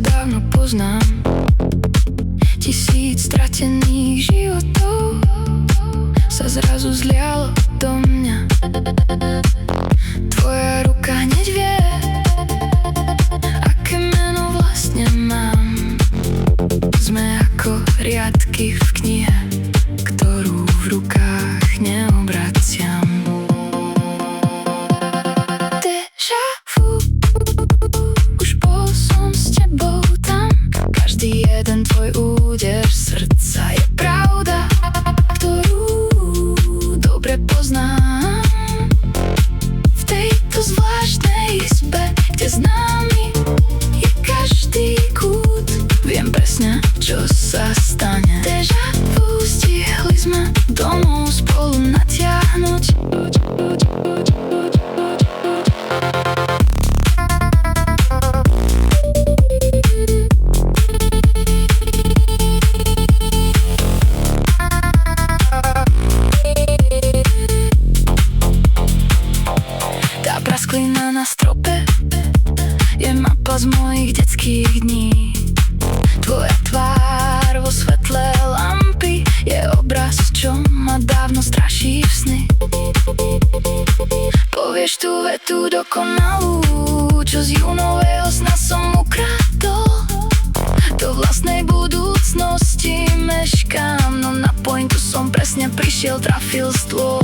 dávno poznám. 1000 stratených životov sa zrazu zlialo do mňa. Tvoja ruka hneď vie, aké meno vlastne mám. Sme ako riadky v knihe, ktorú v rukách neobraciam. Déjà vu, už bol som s tebou tam. Každý jeden tvoj úder srdca je pravda, ktorú dobre poznám. V tejto zvláštnej izbe, kde s nami je každý kút, viem presne, čo sa stane. Déjà vu, stihli sme domov spolu natiahnuť. Tá prasklina na strope je mapa z mojich detských dní. Tvoja tvár vo svetle lampy je obraz, čo ma dávno straší v sny. Povieš tú vetu dokonalú, čo z júnového sna som ukradol. Do vlastnej budúcnosti meškám, no na pointu som presne prišiel, trafil stôl.